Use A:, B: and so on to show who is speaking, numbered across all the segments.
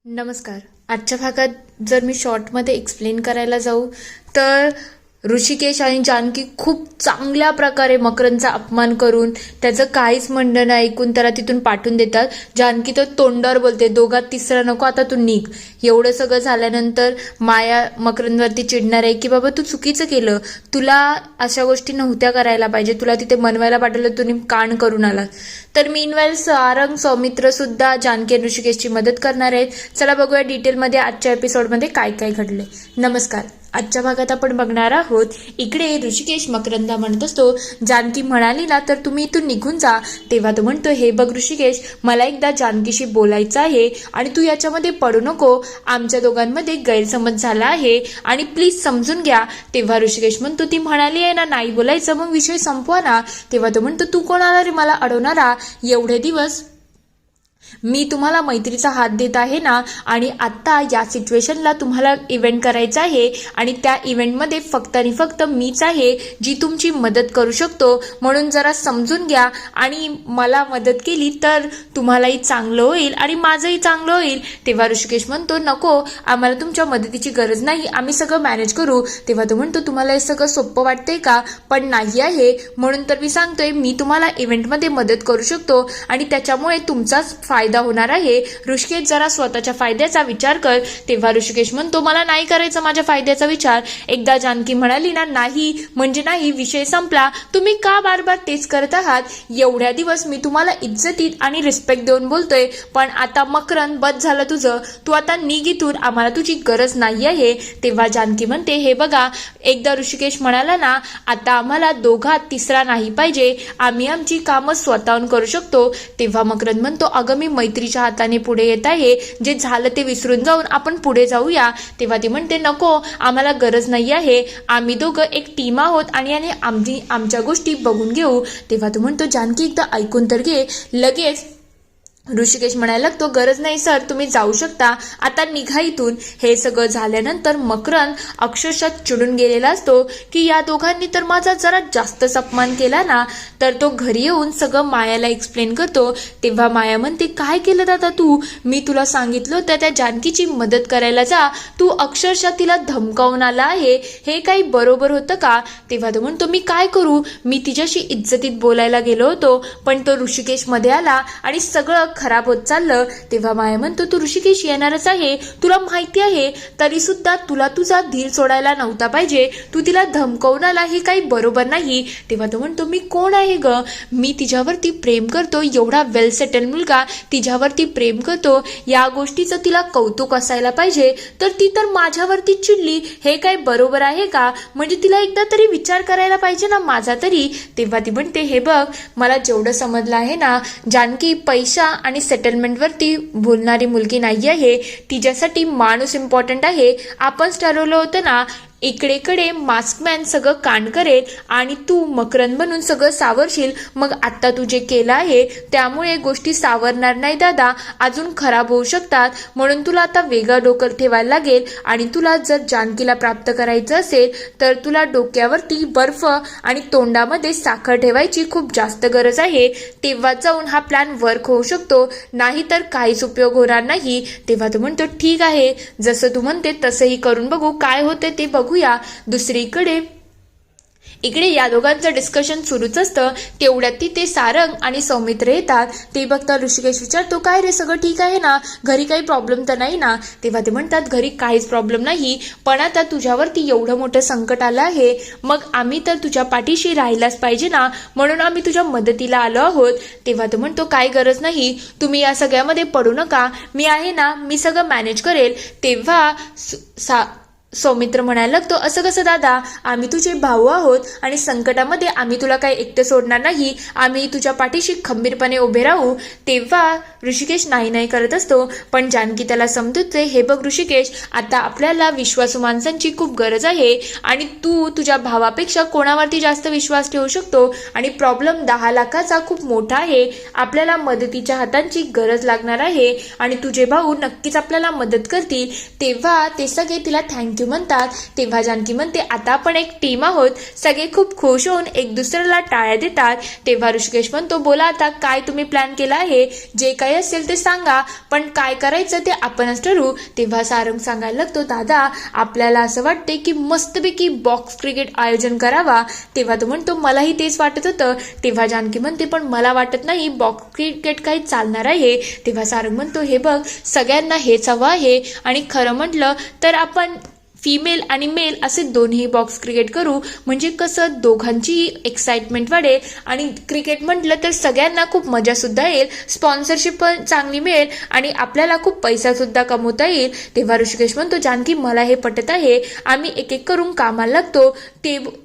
A: नमस्कार. आजच्या भागात जर मी शॉर्टमध्ये एक्सप्लेन करायला जाऊ तर ऋषिकेश आणि जानकी खूप चांगल्या प्रकारे मकरंदचा अपमान करून त्याचं काहीच म्हणणं नाही ऐकून त्याला तिथून पाठवून देतात. जानकी तर तोंडावर बोलते, दोघात तिसरा नको, आता तू निघ. एवढं सगळं झाल्यानंतर माया मकरंदवरती चिडणार आहे की बाबा तू चुकीचं केलं, तुला अशा गोष्टी नव्हत्या करायला पाहिजे, तुला तिथे मनवायला पाठवलं, तुम्ही कांड करून आला. तर मीनवाईल सारंग सौमित्र सुद्धा जानकी आणि ऋषिकेशची मदत करणार आहेत. चला बघूया डिटेलमध्ये आजच्या एपिसोडमध्ये काय काय घडले. नमस्कार. आजच्या भागात आपण बघणार आहोत. इकडे ऋषिकेश मकरंदला म्हणत असतो, जानकी म्हणाली ना तर तुम्ही इथून निघून जा. तेव्हा तो म्हणतो, हे बघ ऋषिकेश, मला एकदा जानकीशी बोलायचं आहे आणि तू याच्यामध्ये पडू नको. आमच्या दोघांमध्ये गैरसमज झाला आहे आणि प्लीज समजून घ्या. तेव्हा ऋषिकेश म्हणतो, ती म्हणाली आहे ना नाही बोलायचं, मग विषय संपवा ना. तेव्हा तो म्हणतो, तू कोण आला रे मला अडवणारा? एवढे दिवस मी तुम्हाला मैत्रीचा हात देत आहे ना, आणि आता या सिच्युएशनला तुम्हाला इव्हेंट करायचा आहे आणि त्या इव्हेंटमध्ये फक्त आणि फक्त मीच आहे जी तुमची मदत करू शकतो. म्हणून जरा समजून घ्या आणि मला मदत केली तर तुम्हालाही चांगलं होईल आणि माझंही चांगलं होईल. तेव्हा ऋषिकेश म्हणतो, नको, आम्हाला तुमच्या मदतीची गरज नाही, आम्ही सगळं मॅनेज करू. तेव्हा तो म्हणतो, तुम्हाला हे सगळं सोपं वाटतंय का? पण नाही आहे. म्हणून तर मी सांगतोय, मी तुम्हाला इव्हेंटमध्ये मदत करू शकतो आणि त्याच्यामुळे तुमचाच फायदा होणार आहे. ऋषिकेश, जरा स्वतःच्या फायद्याचा विचार कर. तेव्हा ऋषिकेश म्हणतो, मला नाही करायचा माझ्या फायद्याचा विचार. एकदा जानकी म्हणाली ना नाही म्हणजे नाही, विषय संपला. तुम्ही का बार बार तेच करत आहात? एवढ्या दिवस मी तुम्हाला इज्जतीत आणि रिस्पेक्ट देऊन बोलतोय, पण आता मकरंद बस झालं तुझं, तू आता निघ इथून, आम्हाला तुझी गरज नाही आहे. तेव्हा जानकी म्हणते, हे बघा, एकदा ऋषिकेश म्हणाला ना, आता आम्हाला दोघात तिसरा नाही पाहिजे, आम्ही आमची कामं स्वतःहून करू शकतो. तेव्हा मकरंद म्हणतो, अगं मी मैत्रीच्या हाताने पुढे येत आहे, जे झालं ते विसरून जाऊन आपण पुढे जाऊया. तेव्हा ती म्हणते, नको, आम्हाला गरज नाही आहे, आम्ही दोघं एक टीम आहोत आणि आम्ही आमच्या गोष्टी बघून घेऊ. तेव्हा तो म्हणतो, जानकी एकदा ऐकून तर घे. लगेच ऋषिकेश म्हणायला लागतो, गरज नाही सर, तुम्ही जाऊ शकता, आता निघा इथून. हे सगळं झाल्यानंतर मकरंद अक्षरशः चिडून गेलेला असतो की या दोघांनी तर माझा जरा जास्तच अपमान केला ना. तर तो घरी येऊन सगळं मायाला एक्सप्लेन करतो. तेव्हा माया म्हणते, काय केलं दादा तू? मी तुला सांगितलं होतं त्या जानकीची मदत करायला जा, तू अक्षरशः तिला धमकावून आला आहे, हे काही बरोबर होतं का? तेव्हा तो म्हणतो, मी काय करू, मी तिच्याशी इज्जतीत बोलायला गेलो होतो, पण तो ऋषिकेश मध्ये आला आणि सगळं खराब होत चाललं. तेव्हा माया म्हणतो, तू ऋषिकेश येणारच आहे, तुला माहिती आहे, तरी सुद्धा तुला तुझा धीर सोडायला नव्हता पाहिजे, तू तिला धमकावून आला, हे काही बरोबर नाही. तेव्हा तो म्हणतो, मी कोण आहे ग? मी तिच्यावरती प्रेम करतो, एवढा वेल सेटल मुलगा तिच्यावरती प्रेम करतो, या गोष्टीचं तिला कौतुक असायला पाहिजे, तर ती तर माझ्यावरती चिडली, हे काय बरोबर आहे का? म्हणजे तिला एकदा तरी विचार करायला पाहिजे ना माझा तरी. तेव्हा ती म्हणते, हे बघ, मला जेवढं समजलं आहे ना, जानकी पैसा आणि सेटलमेंटवरती बोलणारी मुलगी नाही आहे, तिच्यासाठी माणूस इम्पॉर्टंट आहे. आपणच ठरवलं होतं ना, इकडेकडे मास्कमॅन सगळं कांड करेल आणि तू मकरंद बनून सगळं सावरशील. मग आता तू जे केलं आहे त्यामुळे गोष्टी सावरणार नाही दादा, अजून खराब होऊ शकतात. म्हणून तुला आता वेगळं डोकं ठेवायला लागेल आणि तुला जर जानकीला प्राप्त करायचं असेल तर तुला डोक्यावरती बर्फ आणि तोंडामध्ये साखर ठेवायची खूप जास्त गरज आहे. तेव्हा जाऊन हा प्लॅन वर्क होऊ शकतो, नाही तर काहीच उपयोग होणार नाही. तेव्हा तो म्हणतो, ठीक आहे, जसं तू म्हणते तसंही करून बघू, काय होते ते बघूया. दुसरीकडे इकडे या दोघांचं डिस्कशन सुरूच असतं. तेवढ्यात तिथे सारंग आणि सौमित्र येतात. ते बघता ऋषिकेश विचारतो, काय रे, सगळं ठीक आहे ना, घरी काही प्रॉब्लेम तर नाही ना? तेव्हा ते म्हणतात, घरी काहीच प्रॉब्लेम नाही, पण आता तुझ्यावरती एवढं मोठं संकट आलं आहे, मग आम्ही तर तुझ्या पाठीशी राहिलाच पाहिजे ना, म्हणून आम्ही तुझ्या मदतीला आलो आहोत. तेव्हा तो म्हणतो, काय गरज नाही, तुम्ही या सगळ्यामध्ये पडू नका, मी आहे ना, मी सगळं मॅनेज करेल. तेव्हा सौमित्र म्हणायला लागतो, असं कसं दादा, आम्ही तुझे भाऊ आहोत आणि संकटामध्ये आम्ही तुला काही एकटं सोडणार नाही, आम्ही तुझ्या पाठीशी खंबीरपणे उभे राहू. तेव्हा ऋषिकेश नाही करत असतो, पण जानकी त्याला समजते, हे बघ ऋषिकेश, आता आपल्याला विश्वासू माणसांची खूप गरज आहे आणि तू तुझ्या भावापेक्षा कोणावरती जास्त विश्वास ठेवू शकतो आणि प्रॉब्लेम 10 लाखाचा खूप मोठा आहे, आपल्याला मदतीच्या हातांची गरज लागणार आहे आणि तुझे भाऊ नक्कीच आपल्याला मदत करतील. तेव्हा ते सगळे तिला थँक्यू थँक्यू म्हणतात. तेव्हा जानकी म्हणते आता आपण एक टीम आहोत. सगळे खूप खुश होऊन एक दुसऱ्याला टाळ्या देतात. तेव्हा ऋषिकेश म्हणतो बोला आता काय तुम्ही प्लॅन केला आहे, जे काही असेल ते सांगा, पण काय करायचं ते आपणच ठरवू. तेव्हा सारंग सांगायला लागतो दादा आपल्याला असं वाटते की मस्तपैकी बॉक्स क्रिकेट आयोजन करावा. तेव्हा तो म्हणतो मलाही तेच वाटत होतं. तेव्हा जानकी म्हणते पण मला वाटत नाही बॉक्स क्रिकेट काही चालणार आहे. तेव्हा सारंग म्हणतो हे बघ सगळ्यांना हेच हवं आहे आणि खरं म्हटलं तर आपण फिमेल आणि मेल असे दोन्ही बॉक्स क्रिकेट करू, म्हणजे कसं दोघांचीही एक्साइटमेंट वाढेल आणि क्रिकेट म्हटलं तर सगळ्यांना खूप मजा सुद्धा येईल, स्पॉन्सरशिप पण चांगली मिळेल आणि आपल्याला खूप पैसा सुद्धा कमवता येईल. तेव्हा ऋषिकेश म्हणतो जानकी मला हे पटत आहे, आम्ही एक एक करून कामाला लागतो.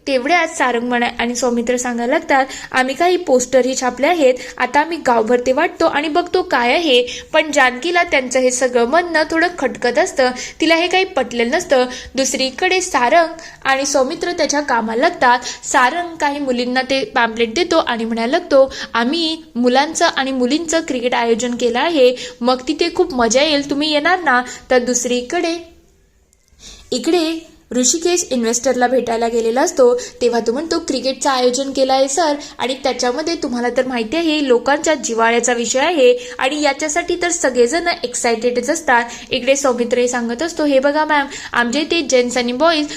A: तेवढ्याच सारंग आणि सौमित्र सांगायला लागतात आम्ही काही पोस्टरही छापले आहेत, आता आम्ही गावभर ते वाटतो आणि बघतो काय आहे. पण जानकीला त्यांचं हे सगळं म्हणणं थोडं खटकत असतं, तिला हे काही पटलेलं नसतं. दुसरीकडे सारंग आणि सौमित्र त्याच्या कामाला लागतात. सारंग काही मुलींना ते पॅम्पलेट देतो आणि म्हणायला लागतो आम्ही मुलांचं आणि मुलींचं क्रिकेट आयोजन केलं आहे, मग तिथे खूप मजा येईल, तुम्ही येणार ना. तर दुसरीकडे इकडे ऋषिकेश इन्व्हेस्टरला भेटायला गेलेला असतो. तेव्हा तो म्हणतो क्रिकेटचं आयोजन केलं आहे सर आणि त्याच्यामध्ये तुम्हाला तर माहिती आहे लोकांच्या जिव्हाळ्याचा विषय आहे आणि याच्यासाठी तर सगळेजण एक्सायटेडच असतात. इकडे सौमित्र सांगत असतो हे बघा मॅम आमच्या इथे जेंट्स आणि बॉईज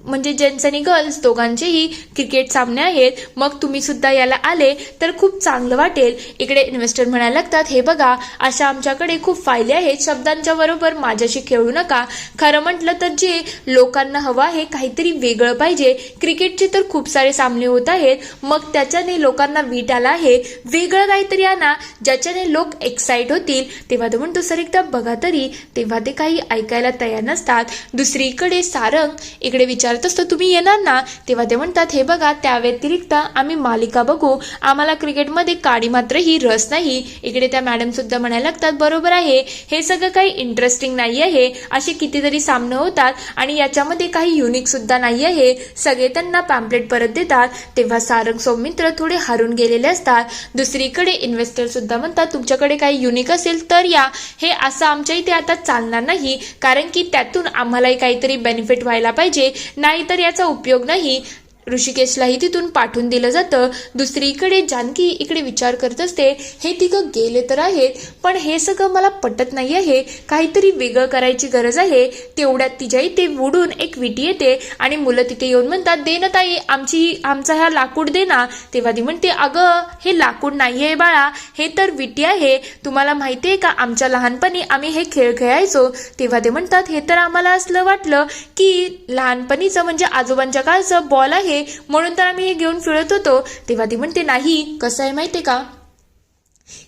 A: म्हणजे जेंट्स आणि गर्ल्स दोघांचेही क्रिकेट सामने आहेत, मग तुम्ही सुद्धा याला आले तर खूप चांगलं वाटेल. इकडे इन्व्हेस्टर म्हणायला लागतात हे बघा अशा आमच्याकडे खूप फायदे आहेत, शब्दांच्या बरोबर माझ्याशी खेळू नका. खरं म्हटलं तर जे लोकांना हवं आहे काहीतरी वेगळं पाहिजे. क्रिकेटचे तर खूप सारे सामने होत आहेत, मग त्याच्याने लोकांना वीट आला आहे, वेगळं काहीतरी आणा ज्याच्याने लोक एक्साइट होतील. तेव्हा तो म्हणतो सर एकदा बघा तरी. तेव्हा ते काही ऐकायला तयार नसतात. दुसरीकडे सारंग इकडे विचारत असतो तुम्ही येणार ना. तेव्हा ते म्हणतात हे बघा त्या व्यतिरिक्त आम्ही मालिका बघू, आम्हाला क्रिकेटमध्ये काडी मात्रही रस नाही. इकडे त्या मॅडम सुद्धा म्हणायला लागतात बरोबर आहे, हे सगळं काही इंटरेस्टिंग नाही आहे, असे कितीतरी सामने होतात आणि याच्यामध्ये काही युनिक सुद्धा नाही आहे. सगळे त्यांना पॅम्पलेट परत देतात. तेव्हा सारंग सौमित्र थोडे हारून गेलेले असतात. दुसरीकडे इन्व्हेस्टर सुद्धा म्हणतात तुमच्याकडे काही युनिक असेल तर या, हे असं आमच्या इथे आता चालणार नाही, कारण की त्यातून आम्हालाही काहीतरी बेनिफिट व्हायला पाहिजे, नाही तर याचा उपयोग नाही. ऋषिकेशलाही तिथून पाठवून दिलं जातं. दुसरीकडे जानकी इकडे विचार करत असते हे तिघं गेले तर आहेत पण हे सगळं मला पटत नाही आहे, काहीतरी वेगळं करायची गरज आहे. तेवढ्यात तिच्या इथे उडून एक विटी येते आणि मुलं तिथे येऊन म्हणतात दे ना ताई आमचा हा लाकूड दे ना. तेव्हा ती म्हणते अगं हे लाकूड नाही आहे बाळा, हे तर विटी आहे, तुम्हाला माहिती आहे का आमच्या लहानपणी आम्ही हे खेळ खेळायचो. तेव्हा ते म्हणतात हे तर आम्हाला असलं वाटलं की लहानपणीचं म्हणजे आजोबांच्या काळचं बॉल आहे म्हणून तर आम्ही हे घेऊन फिरत होतो. तेव्हा ती म्हणते नाही कसं आहे माहितीये का,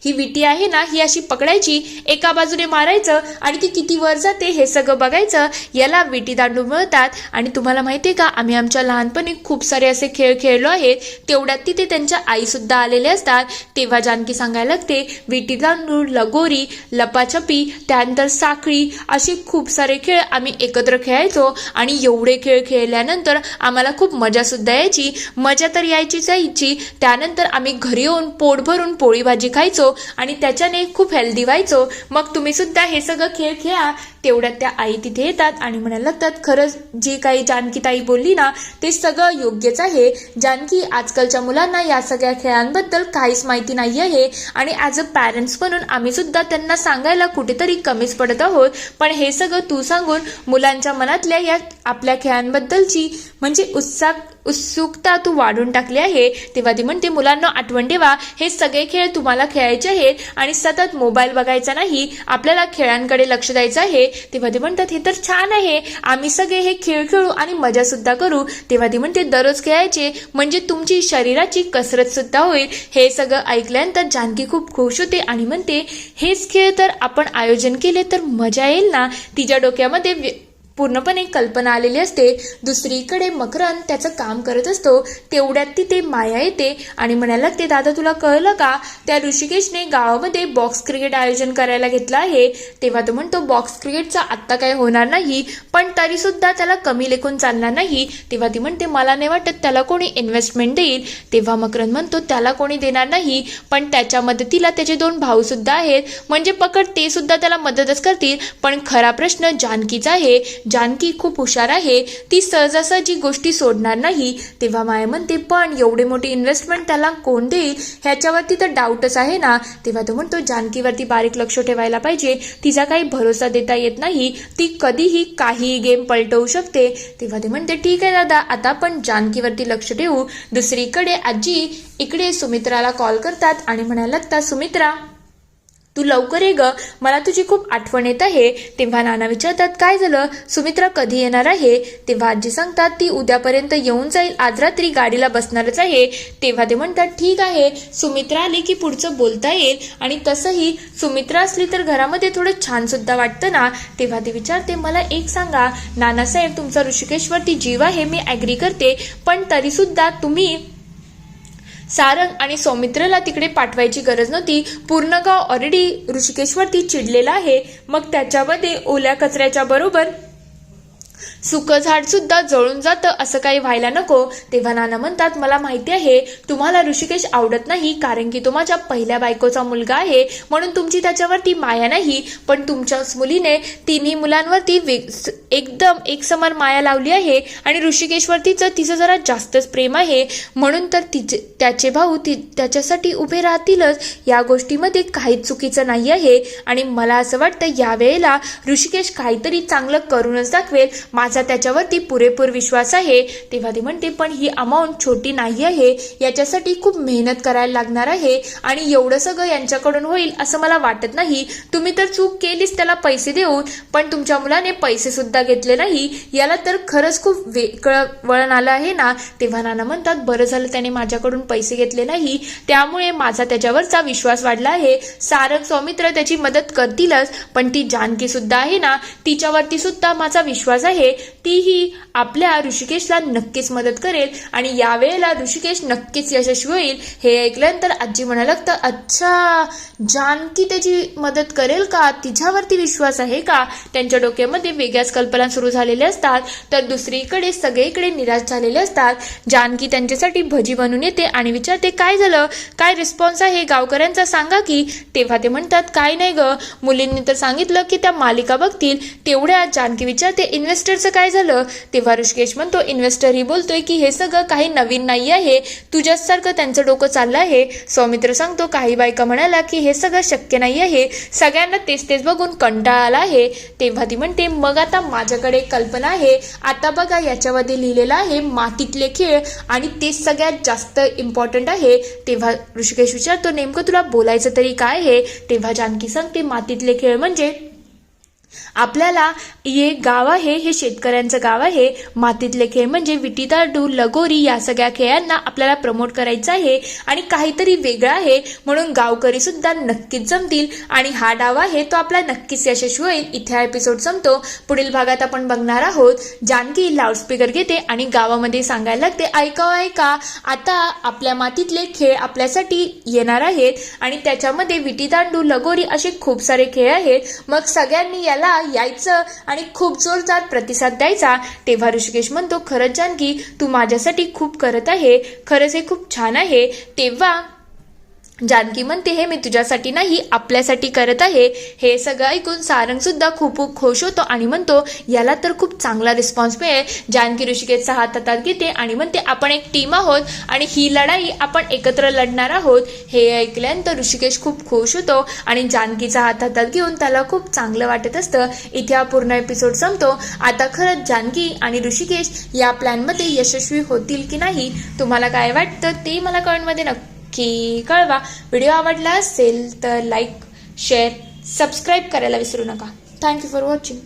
A: ही विटी आहे ना ही अशी पकडायची, एका बाजूने मारायचं आणि ती किती वर जाते हे सगळं बघायचं, याला विटी दांडू म्हणतात. आणि तुम्हाला माहितीये का आम्ही आमच्या लहानपणी खूप सारे असे खेळ खेळलो आहेत. तेवढ्यात तिथे त्यांच्या आई सुद्धा आलेले असतात. तेव्हा जानकी सांगायला लागते विटी दांडू, लगोरी, लपाछपी, त्यानंतर साखळी असे खूप सारे खेळ आम्ही एकत्र खेळायचो आणि एवढे खेळ खेळल्यानंतर आम्हाला खूप मजा सुद्धा यायची. मजा तर यायची. त्यानंतर आम्ही घरी येऊन पोट भरून पोळी भाजी खायचो आणि त्याच्याने खूप हेल्दी व्हायचो. मग तुम्ही सुद्धा हे सगळं खेळ खेळा. तेवढ्यात त्या आई तिथे येतात आणि म्हणायला लागतात खरंच जे काही जानकी ताई बोलली ना ते सगळं योग्यच आहे. जानकी आजकालच्या मुलांना या सगळ्या खेळांबद्दल काहीच माहिती नाही आहे आणि ॲज अ पॅरेंट्स म्हणून आम्ही सुद्धा त्यांना सांगायला कुठेतरी कमीच पडत आहोत. पण हे सगळं तू सांगून मुलांच्या मनातल्या या आपल्या खेळांबद्दलची म्हणजे उत्सुकता तू वाढून टाकली आहे. तेव्हा ती म्हणते मुलांना आठवण ठेवा हे सगळे खेळ तुम्हाला खेळायचे आहेत आणि सतत मोबाईल बघायचा नाही, आपल्याला खेळांकडे लक्ष द्यायचं आहे. तेव्हा ती म्हणतात हे तर छान आहे, आम्ही सगळे हे खेळ खेळू आणि मजा सुद्धा करू. तेव्हा ती म्हणते दररोज खेळायचे म्हणजे तुमची शरीराची कसरत सुद्धा होईल. हे सगळं ऐकल्यानंतर जानकी खूप खुश होते आणि म्हणते हेच खेळ तर आपण आयोजन केले तर मजा येईल ना. तिच्या डोक्यामध्ये पूर्णपणे कल्पना आलेली असते. दुसरीकडे मकरंद त्याचं काम करत असतो. तेवढ्यात तिथे माया येते आणि म्हणायला लागते दादा तुला कळलं का त्या ऋषिकेशने गावामध्ये बॉक्स क्रिकेट आयोजन करायला घेतलं आहे. तेव्हा तो म्हणतो बॉक्स क्रिकेटचा आत्ता काय होणार नाही पण तरी सुद्धा त्याला कमी लेखून चालणार नाही. तेव्हा ती म्हणते मला नाही वाटत त्याला कोणी इन्व्हेस्टमेंट देईल. तेव्हा मकरंद म्हणतो त्याला कोणी देणार नाही पण त्याच्या मदतीला त्याचे 2 भाऊ सुद्धा आहेत म्हणजे पकड ते सुद्धा त्याला मदतच करतील. पण खरा प्रश्न जानकीचा आहे. जानकी खूप हुशार आहे, ती सहजासहजी गोष्टी सोडणार नाही. तेव्हा माया म्हणते पण एवढे मोठी इन्व्हेस्टमेंट त्याला कोण देईल ह्याच्यावरती तर डाऊटच आहे ना. तेव्हा तो म्हणतो जानकीवरती बारीक लक्ष ठेवायला पाहिजे, तिचा काही भरोसा देता येत नाही, ती कधीही काही गेम पलटवू शकते. तेव्हा ते म्हणते ठीक आहे दादा, आता आपण जानकीवरती लक्ष ठेवू. दुसरीकडे आजी इकडे सुमित्राला कॉल करतात आणि म्हणायला लागतात सुमित्रा तू लवकर ये ग, मला तुझी खूप आठवण येत आहे. तेव्हा नाना विचारतात काय झालं, सुमित्रा कधी येणार आहे. तेव्हा आजी सांगतात ती उद्यापर्यंत येऊन जाईल, आज रात्री गाडीला बसणारच आहे. तेव्हा ते म्हणतात ठीक आहे, सुमित्रा आली की पुढचं बोलता येईल आणि तसंही सुमित्रा असली तर घरामध्ये थोडं छान सुद्धा वाटतं ना. तेव्हा ती विचारते मला एक सांगा नानासाहेब, तुमचा ऋषिकेशवरती जीव आहे मी ॲग्री करते, पण तरीसुद्धा तुम्ही सारंग आणि सौमित्रला तिकडे पाठवायची गरज नव्हती. पूर्ण गाव ऑलरेडी ऋषिकेशवरती चिडलेला आहे, मग त्याच्यामध्ये ओल्या कचऱ्याच्या बरोबर सुकं झाड सुद्धा जळून जातं, असं काही व्हायला नको. तेव्हा नाना म्हणतात मला माहिती आहे तुम्हाला ऋषिकेश आवडत नाही, कारण की तो माझ्या पहिल्या बायकोचा मुलगा आहे म्हणून तुमची त्याच्यावरती माया नाही, पण तुमच्याच मुलीने तिन्ही मुलांवरती एकदम एकसमान माया लावली आहे आणि ऋषिकेशवरतीचं तिचं जरा जास्तच प्रेम आहे, म्हणून तर त्याचे भाऊ त्याच्यासाठी उभे राहतीलच. या गोष्टीमध्ये काहीच चुकीचं नाही आहे आणि मला असं वाटतं यावेळेला ऋषिकेश काहीतरी चांगलं करूनच दाखवेल, माझा त्याच्यावरती पुरेपूर विश्वास आहे. तेव्हा ती म्हणते पण ही अमाऊंट छोटी नाही आहे, याच्यासाठी खूप मेहनत करायला लागणार आहे आणि एवढं सगळं यांच्याकडून होईल असं मला वाटत नाही. तुम्ही तर चूक केलीच त्याला पैसे देऊन, पण तुमच्या मुलाने पैसे सुद्धा घेतले नाही, याला तर खरंच खूप वेगळं वळण आलं आहे ना. तेव्हा नाना म्हणतात बरं झालं त्याने माझ्याकडून पैसे घेतले नाही, त्यामुळे माझा त्याच्यावरचा विश्वास वाढला आहे. सारंग सौमित्र त्याची मदत करतीलच, पण ती जानकी सुद्धा आहे ना, तिच्यावरती सुद्धा माझा विश्वास आहे, तीही आपल्या ऋषिकेशला नक्कीच मदत करेल आणि यावेळेला ऋषिकेश नक्कीच यशस्वी होईल. हे ऐकल्यानंतर आजी म्हणायला लागतं अच्छा जानकी त्याची मदत करेल का, तिच्यावरती विश्वास आहे का. त्यांच्या डोक्यामध्ये वेगळ्याच कल्पना सुरू झालेल्या असतात, तर दुसरीकडे सगळीकडे निराश झालेले असतात. जानकी त्यांच्यासाठी भजी बनवून येते आणि विचारते काय झालं, काय रिस्पॉन्स आहे गावकऱ्यांचा सांगा की. तेव्हा ते म्हणतात काय नाही ग, मुलींनी तर सांगितलं की त्या मालिका बघतील. तेवढ्या जानकी विचारते इन्व्हेस्टरचं काय झालं. तेव्हा ऋषिकेश म्हणतो इन्व्हेस्टरही बोलतोय की हे सगळं काही नवीन नाही आहे, तुझ्यासारखं त्यांचं डोकं चाललं आहे. सौमित्र सांगतो काही बायका म्हणाला की हे सगळं शक्य नाही आहे, सगळ्यांना तेच तेच बघून कंटाळा आला आहे. तेव्हा ती म्हणते मग आता माझ्याकडे कल्पना आहे, आता बघा याच्यामध्ये लिहिलेलं आहे मातीतले खेळ आणि ते सगळ्यात जास्त इम्पॉर्टंट आहे. तेव्हा ऋषिकेश विचारतो नेमकं तुला बोलायचं तरी काय आहे. तेव्हा जानकी सांगते मातीतले खेळ म्हणजे आपल्याला हे गाव आहे, हे शेतकऱ्यांचं गाव आहे. मातीतले खेळ म्हणजे विटीदांडू लगोरी या सगळ्या खेळांना आपल्याला प्रमोट करायचं आहे आणि काहीतरी वेगळं आहे, म्हणून गावकरी सुद्धा नक्कीच जमतील आणि हा डाव आहे तो आपला नक्कीच यशस्वी होईल. इथे हा एपिसोड संपतो. पुढील भागात आपण बघणार आहोत जानकी लाऊडस्पीकर घेते आणि गावामध्ये सांगायला लागते ऐका आता आपल्या मातीतले खेळ आपल्यासाठी येणार आहेत आणि त्याच्यामध्ये विटीदांडू लगोरी असे खूप सारे खेळ आहेत, मग सगळ्यांनी याला यायचं आणि खूप जोरदार प्रतिसाद द्यायचा. तेव्हा ऋषिकेश म्हणतो खरंच जानकी तू माझ्यासाठी खूप करत आहे, खरंच हे खूप छान आहे. तेव्हा जानकी म्हणते हे मी तुझ्यासाठी नाही आपल्यासाठी करत आहे. हे सगळं ऐकून सारंग सुद्धा खूप खुश होतो आणि म्हणतो याला तर खूप चांगला रिस्पॉन्स मिळेल. जानकी ऋषिकेशचा हात हातात घेते आणि म्हणते आपण एक टीम आहोत आणि ही लढाई आपण एकत्र लढणार आहोत. हे ऐकल्यानंतर ऋषिकेश खूप खुश होतो आणि जानकीचा हात हातात घेऊन त्याला खूप चांगलं वाटत असतं. इथे हा पूर्ण एपिसोड संपतो. आता खरंच जानकी आणि ऋषिकेश या प्लॅनमध्ये यशस्वी होतील की नाही, तुम्हाला काय वाटतं ते मला कमेंटमध्ये नक्की कळवा. व्हिडिओ आवडला असेल तर लाईक शेअर सबस्क्राईब करायला विसरू नका. Thank you for watching.